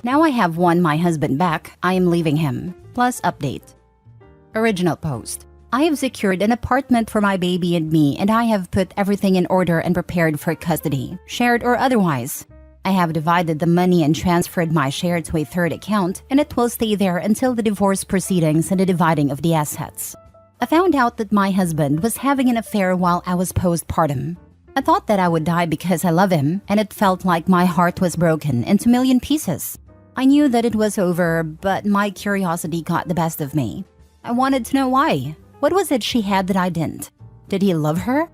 Now I have won my husband back, I am leaving him. Plus update. Original post. I have secured an apartment for my baby and me, and I have put everything in order and prepared for custody, shared or otherwise. I have divided the money and transferred my share to a third account, and it will stay there until the divorce proceedings and the dividing of the assets. I found out that my husband was having an affair while I was postpartum. I thought that I would die because I love him, and it felt like my heart was broken into a million pieces. I knew that it was over, but my curiosity got the best of me. I wanted to know why. What was it she had that I didn't? Did he love her?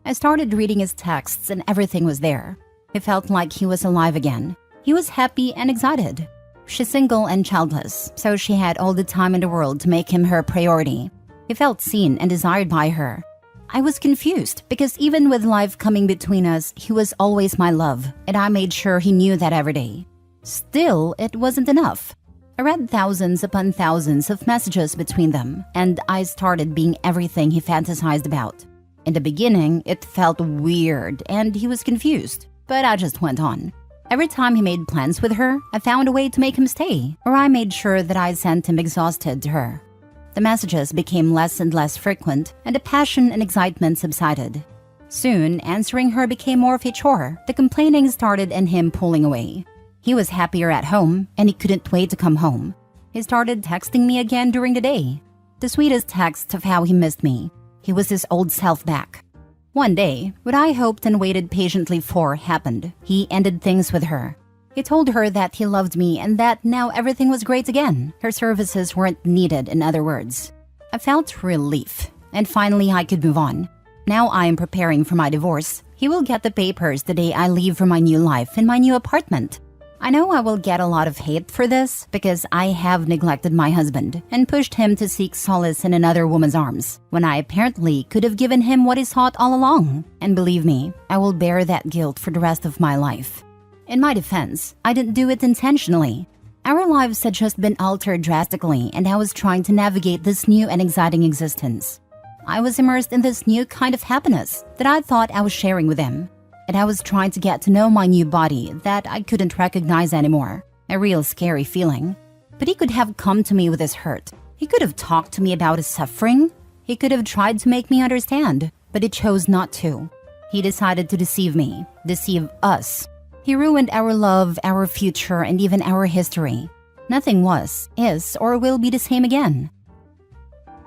I started reading his texts and everything was there. It felt like he was alive again. He was happy and excited. She's single and childless, so she had all the time in the world to make him her priority. He felt seen and desired by her. I was confused because even with life coming between us, he was always my love, and I made sure he knew that every day. Still, it wasn't enough. I read thousands upon thousands of messages between them, and I started being everything he fantasized about. In the beginning, it felt weird, and he was confused, but I just went on. Every time he made plans with her, I found a way to make him stay, or I made sure that I sent him exhausted to her. The messages became less and less frequent, and the passion and excitement subsided. Soon, answering her became more of a chore. The complaining started and him pulling away. He was happier at home, and he couldn't wait to come home. He started texting me again during the day. The sweetest text of how he missed me. He was his old self back. One day, what I hoped and waited patiently for happened. He ended things with her. He told her that he loved me and that now everything was great again. Her services weren't needed, in other words. I felt relief, and finally I could move on. Now I am preparing for my divorce. He will get the papers the day I leave for my new life in my new apartment. I know I will get a lot of hate for this because I have neglected my husband and pushed him to seek solace in another woman's arms, when I apparently could have given him what he sought all along. And believe me, I will bear that guilt for the rest of my life. In my defense, I didn't do it intentionally. Our lives had just been altered drastically, and I was trying to navigate this new and exciting existence. I was immersed in this new kind of happiness that I thought I was sharing with him. And I was trying to get to know my new body that I couldn't recognize anymore. A real scary feeling. But he could have come to me with his hurt. He could have talked to me about his suffering. He could have tried to make me understand, but he chose not to. He decided to deceive me, deceive us. He ruined our love, our future, and even our history. Nothing was, is, or will be the same again.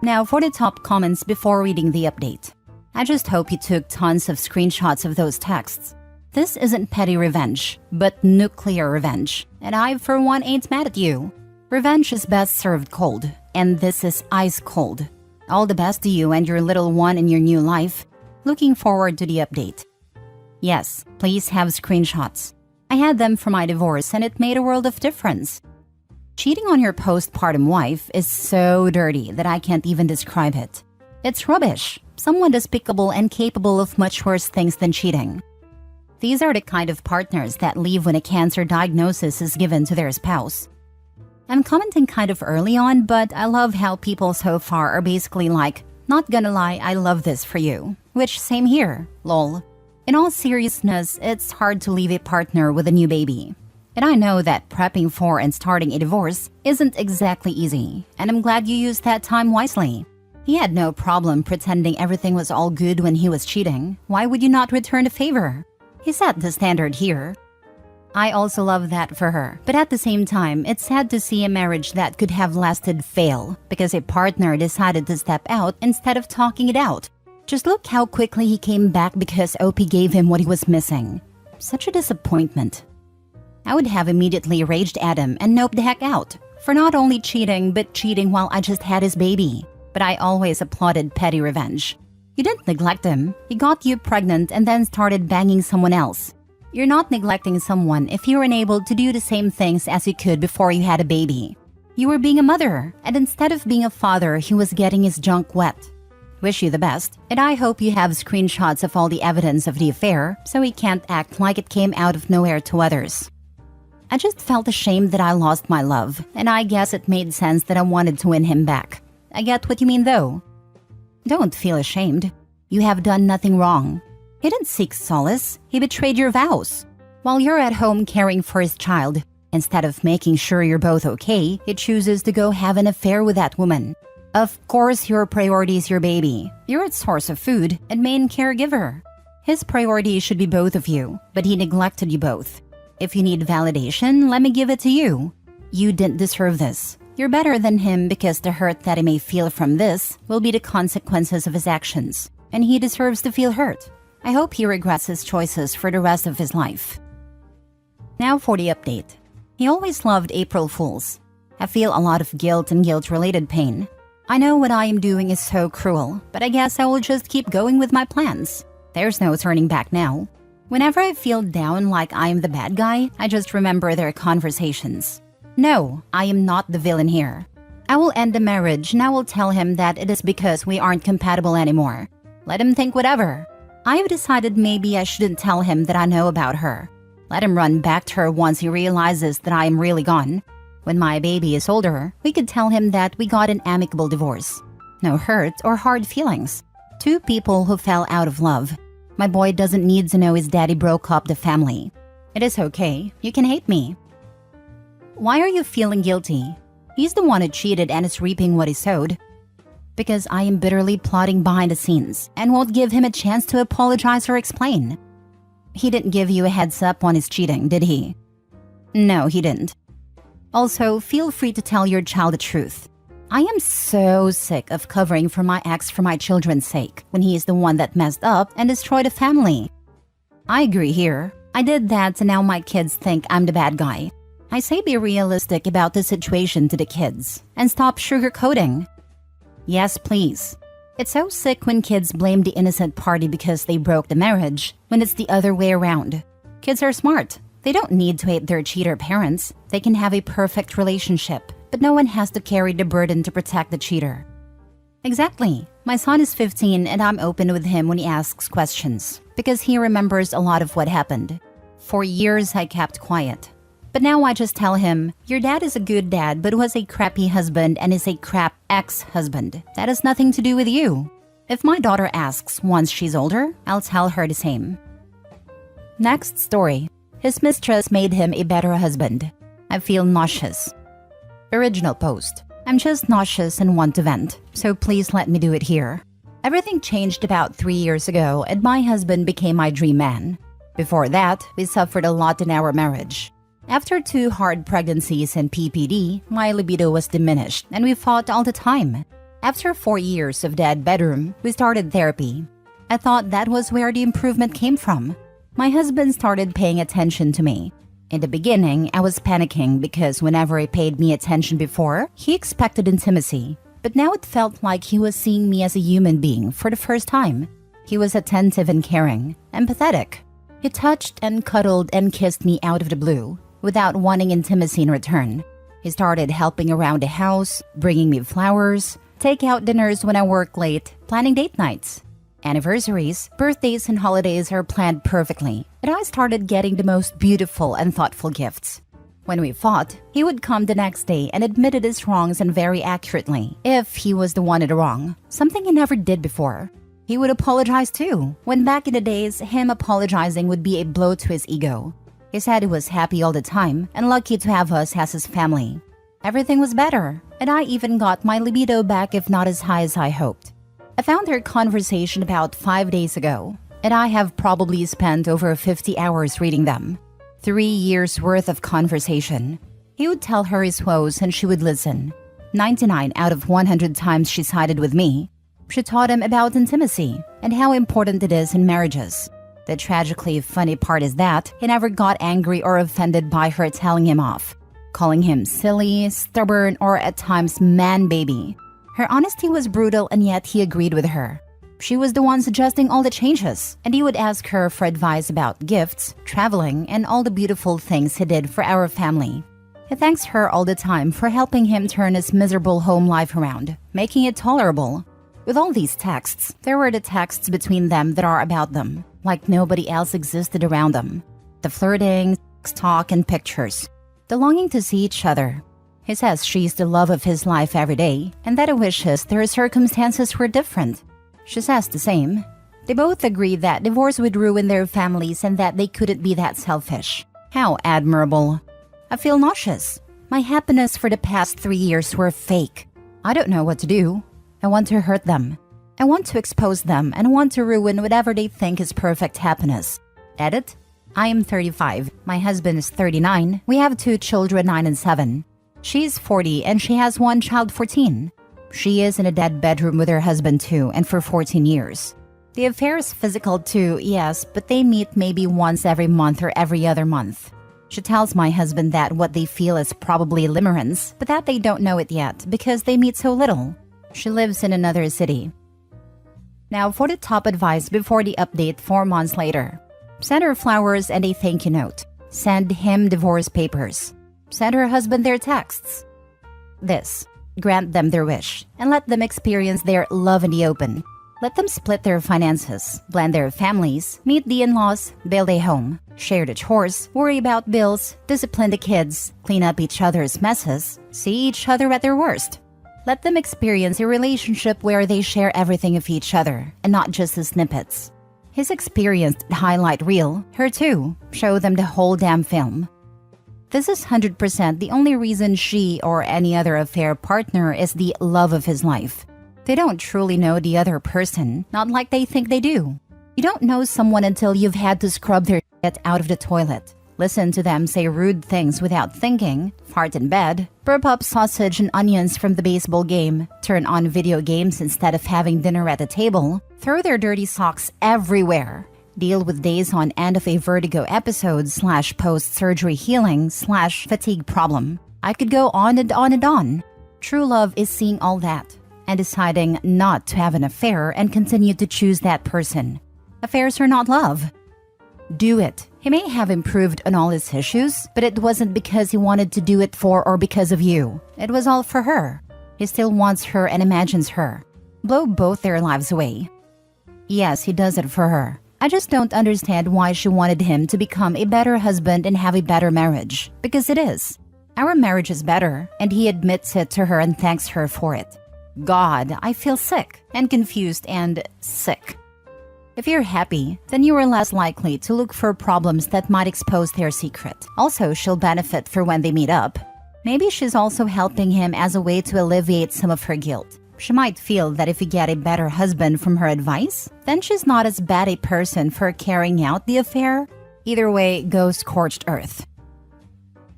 Now for the top comments before reading the update. I just hope you took tons of screenshots of those texts. This isn't petty revenge, but nuclear revenge. And I, for one, ain't mad at you. Revenge is best served cold, and this is ice cold. All the best to you and your little one in your new life. Looking forward to the update. Yes, please have screenshots. I had them for my divorce and it made a world of difference. Cheating on your postpartum wife is so dirty that I can't even describe it. It's rubbish. Someone despicable and capable of much worse things than cheating. These are the kind of partners that leave when a cancer diagnosis is given to their spouse. I'm commenting kind of early on, but I love how people so far are basically like, not gonna lie, I love this for you. Which, same here, lol. In all seriousness, it's hard to leave a partner with a new baby. And I know that prepping for and starting a divorce isn't exactly easy, and I'm glad you used that time wisely. He had no problem pretending everything was all good when he was cheating. Why would you not return the favor? He set the standard here. I also love that for her, but at the same time, it's sad to see a marriage that could have lasted fail because a partner decided to step out instead of talking it out. Just look how quickly he came back because OP gave him what he was missing. Such a disappointment. I would have immediately raged at him and noped the heck out for not only cheating, but cheating while I just had his baby. But I always applauded petty revenge. You didn't neglect him. He got you pregnant and then started banging someone else. You're not neglecting someone if you're unable to do the same things as you could before you had a baby. You were being a mother, and instead of being a father, he was getting his junk wet. Wish you the best, and I hope you have screenshots of all the evidence of the affair so he can't act like it came out of nowhere to others. I just felt ashamed that I lost my love, and I guess it made sense that I wanted to win him back. I get what you mean though. Don't feel ashamed. You have done nothing wrong. He didn't seek solace. He betrayed your vows. While you're at home caring for his child, Instead of making sure you're both okay, he chooses to go have an affair with that woman. Of course, your priority is your baby. You're its source of food and main caregiver. His priority should be both of you, but he neglected you both. If you need validation, let me give it to you. You didn't deserve this. You're better than him because the hurt that he may feel from this will be the consequences of his actions, and he deserves to feel hurt. I hope he regrets his choices for the rest of his life. Now for the update. He always loved April Fools. I feel a lot of guilt and guilt-related pain. I know what I am doing is so cruel, but I guess I will just keep going with my plans. There's no turning back now. Whenever I feel down like I am the bad guy, I just remember their conversations. No, I am not the villain here. I will end the marriage and I will tell him that it is because we aren't compatible anymore. Let him think whatever. I have decided maybe I shouldn't tell him that I know about her. Let him run back to her once he realizes that I am really gone. When my baby is older, we could tell him that we got an amicable divorce. No hurt or hard feelings. Two people who fell out of love. My boy doesn't need to know his daddy broke up the family. It is okay. You can hate me. Why are you feeling guilty? He's the one who cheated and is reaping what he sowed. Because I am bitterly plotting behind the scenes and won't give him a chance to apologize or explain. He didn't give you a heads up on his cheating, did he? No, he didn't. Also, feel free to tell your child the truth. I am so sick of covering for my ex for my children's sake when he is the one that messed up and destroyed a family. I agree here. I did that and now my kids think I'm the bad guy. I say be realistic about the situation to the kids and stop sugarcoating. Yes, please. It's so sick when kids blame the innocent party because they broke the marriage when it's the other way around. Kids are smart. They don't need to hate their cheater parents. They can have a perfect relationship, but no one has to carry the burden to protect the cheater. Exactly. My son is 15 and I'm open with him when he asks questions because he remembers a lot of what happened. For years, I kept quiet. But now I just tell him, your dad is a good dad but was a crappy husband and is a crap ex-husband. That has nothing to do with you. If my daughter asks once she's older, I'll tell her the same. Next story. His mistress made him a better husband. I feel nauseous. Original post. I'm just nauseous and want to vent, so please let me do it here. Everything changed about 3 years ago and my husband became my dream man. Before that, we suffered a lot in our marriage. After 2 hard pregnancies and PPD, my libido was diminished and we fought all the time. After 4 years of dead bedroom, we started therapy. I thought that was where the improvement came from. My husband started paying attention to me. In the beginning, I was panicking because whenever he paid me attention before, he expected intimacy. But now it felt like he was seeing me as a human being for the first time. He was attentive and caring, empathetic. He touched and cuddled and kissed me out of the blue, without wanting intimacy in return. He started helping around the house, bringing me flowers, take out dinners when I work late, planning date nights. Anniversaries, birthdays, and holidays are planned perfectly, and I started getting the most beautiful and thoughtful gifts. When we fought, he would come the next day and admitted his wrongs and very accurately, if he was the one in the wrong, something he never did before. He would apologize too, when back in the days, him apologizing would be a blow to his ego. He said he was happy all the time and lucky to have us as his family. Everything was better, and I even got my libido back if not as high as I hoped. I found their conversation about 5 days ago, and I have probably spent over 50 hours reading them. 3 years worth of conversation. He would tell her his woes and she would listen. 99 out of 100 times she sided with me. She taught him about intimacy and how important it is in marriages. The tragically funny part is that he never got angry or offended by her telling him off, calling him silly, stubborn, or at times man-baby. Her honesty was brutal and yet he agreed with her. She was the one suggesting all the changes, and he would ask her for advice about gifts, traveling, and all the beautiful things he did for our family. He thanks her all the time for helping him turn his miserable home life around, making it tolerable. With all these texts, there were the texts between them that are about them, like nobody else existed around them. The flirting, talk, and pictures. The longing to see each other. He says she's the love of his life every day, and that he wishes their circumstances were different. She says the same. They both agree that divorce would ruin their families and that they couldn't be that selfish. How admirable. I feel nauseous. My happiness for the past 3 years were fake. I don't know what to do. I want to hurt them. I want to expose them and want to ruin whatever they think is perfect happiness. Edit. I am 35. My husband is 39. We have 2 children, 9 and 7. She's 40 and she has 1 child, 14. She is in a dead bedroom with her husband too, and for 14 years. The affair is physical too, yes, but they meet maybe once every month or every other month. She tells my husband that what they feel is probably limerence, but that they don't know it yet because they meet so little. She lives in another city. Now for the top advice before the update 4 months later. Send her flowers and a thank you note. Send him divorce papers. Send her husband their texts. This. Grant them their wish and let them experience their love in the open. Let them split their finances, blend their families, meet the in-laws, build a home, share the chores, worry about bills, discipline the kids, clean up each other's messes, see each other at their worst. Let them experience a relationship where they share everything of each other and not just the snippets. His experienced highlight reel, her too, show them the whole damn film. This is 100% the only reason she or any other affair partner is the love of his life. They don't truly know the other person, not like they think they do. You don't know someone until you've had to scrub their shit out of the toilet, listen to them say rude things without thinking, fart in bed, burp up sausage and onions from the baseball game, turn on video games instead of having dinner at the table, throw their dirty socks everywhere, deal with days on end of a vertigo episode / post-surgery healing / fatigue problem. I could go on and on and on. True love is seeing all that and deciding not to have an affair and continue to choose that person. Affairs are not love. Do it. He may have improved on all his issues, but it wasn't because he wanted to do it for or because of you. It was all for her. He still wants her and imagines her. Blow both their lives away. Yes, he does it for her. I just don't understand why she wanted him to become a better husband and have a better marriage. Because it is. Our marriage is better, and he admits it to her and thanks her for it. God, I feel sick and confused and sick. If you're happy, then you are less likely to look for problems that might expose their secret. Also, she'll benefit for when they meet up. Maybe she's also helping him as a way to alleviate some of her guilt. She might feel that if you get a better husband from her advice, then she's not as bad a person for carrying out the affair. Either way, go scorched earth.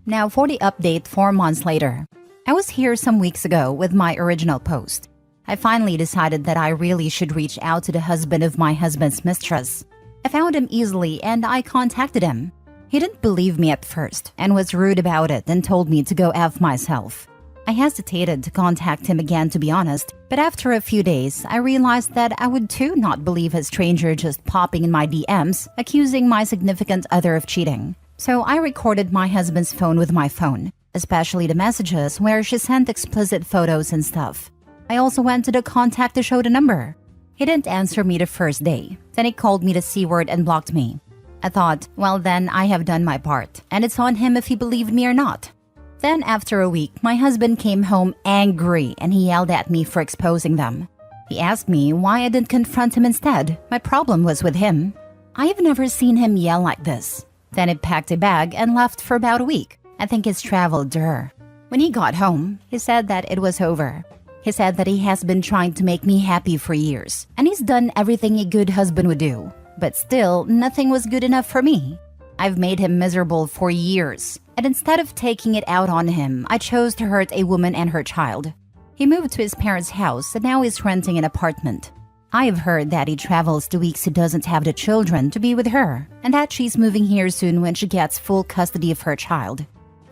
Now for the update 4 months later. I was here some weeks ago with my original post. I finally decided that I really should reach out to the husband of my husband's mistress. I found him easily and I contacted him. He didn't believe me at first and was rude about it and told me to go F myself. I hesitated to contact him again, to be honest, but after a few days, I realized that I would too not believe a stranger just popping in my DMs, accusing my significant other of cheating. So I recorded my husband's phone with my phone, especially the messages where she sent explicit photos and stuff. I also went to the contact to show the number. He didn't answer me the first day. Then he called me the C word and blocked me. I thought, well then I have done my part, and it's on him if he believed me or not. Then after a week, my husband came home angry and he yelled at me for exposing them. He asked me why I didn't confront him instead. My problem was with him. I've never seen him yell like this. Then he packed a bag and left for about a week. I think he's traveled to her. When he got home, he said that it was over. He said that he has been trying to make me happy for years, and he's done everything a good husband would do. But still, nothing was good enough for me. I've made him miserable for years, and instead of taking it out on him, I chose to hurt a woman and her child. He moved to his parents' house and now is renting an apartment. I've heard that he travels the weeks he doesn't have the children to be with her, and that she's moving here soon when she gets full custody of her child.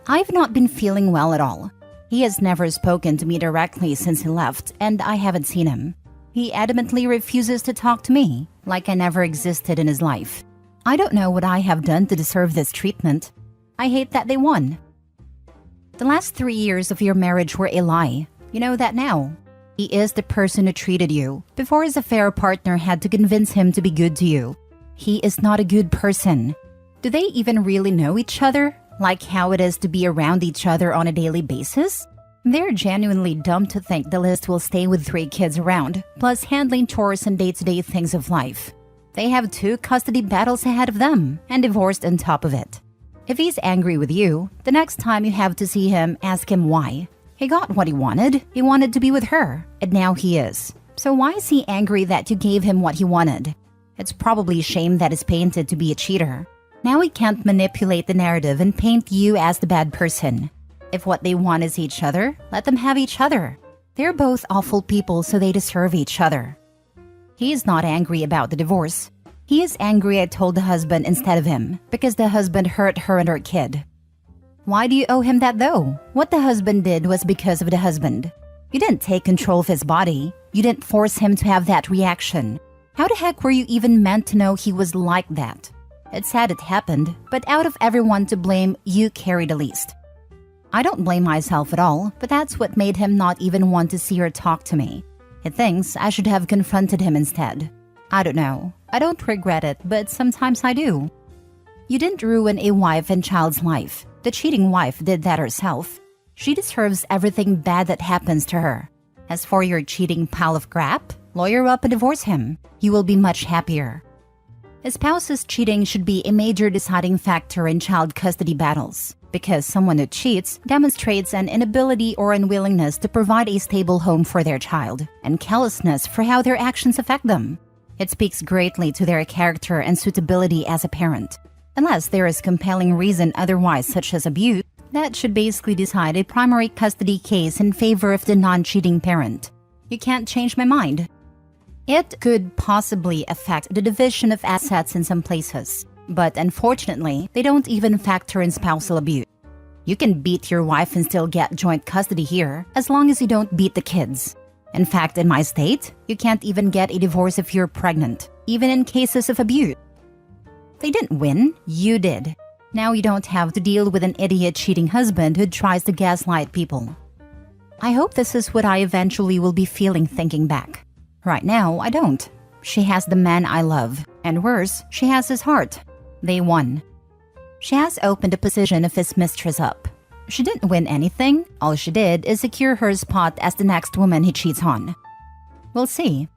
I've not been feeling well at all. He has never spoken to me directly since he left, and I haven't seen him. He adamantly refuses to talk to me, like I never existed in his life. I don't know what I have done to deserve this treatment. I hate that they won. The last 3 years of your marriage were a lie. You know that now. He is the person who treated you before his affair partner had to convince him to be good to you. He is not a good person. Do they even really know each other? Like how it is to be around each other on a daily basis? They're genuinely dumb to think the list will stay with 3 kids around, plus handling chores and day-to-day things of life. They have 2 custody battles ahead of them, and divorced on top of it. If he's angry with you, the next time you have to see him, ask him why. He got what he wanted. He wanted to be with her, and now he is. So why is he angry that you gave him what he wanted? It's probably shame that is painted to be a cheater. Now he can't manipulate the narrative and paint you as the bad person. If what they want is each other, let them have each other. They're both awful people, so they deserve each other. He is not angry about the divorce. He is angry I told the husband instead of him, because the husband hurt her and her kid. Why do you owe him that though? What the husband did was because of the husband. You didn't take control of his body. You didn't force him to have that reaction. How the heck were you even meant to know he was like that? It's sad it happened, but out of everyone to blame, you carry the least. I don't blame myself at all, but that's what made him not even want to see or talk to me. He thinks I should have confronted him instead. I don't know. I don't regret it, but sometimes I do. You didn't ruin a wife and child's life. The cheating wife did that herself. She deserves everything bad that happens to her. As for your cheating pile of crap, lawyer up and divorce him. You will be much happier. A spouse's cheating should be a major deciding factor in child custody battles, because someone who cheats demonstrates an inability or unwillingness to provide a stable home for their child, and callousness for how their actions affect them. It speaks greatly to their character and suitability as a parent. Unless there is compelling reason otherwise, such as abuse, that should basically decide a primary custody case in favor of the non-cheating parent. You can't change my mind. It could possibly affect the division of assets in some places, but unfortunately, they don't even factor in spousal abuse. You can beat your wife and still get joint custody here, as long as you don't beat the kids. In fact, in my state, you can't even get a divorce if you're pregnant, even in cases of abuse. They didn't win, you did. Now you don't have to deal with an idiot cheating husband who tries to gaslight people. I hope this is what I eventually will be feeling thinking back. Right now, I don't. She has the man I love, and worse, she has his heart. They won. She has opened the position of his mistress up. She didn't win anything. All she did is secure her spot as the next woman he cheats on. We'll see.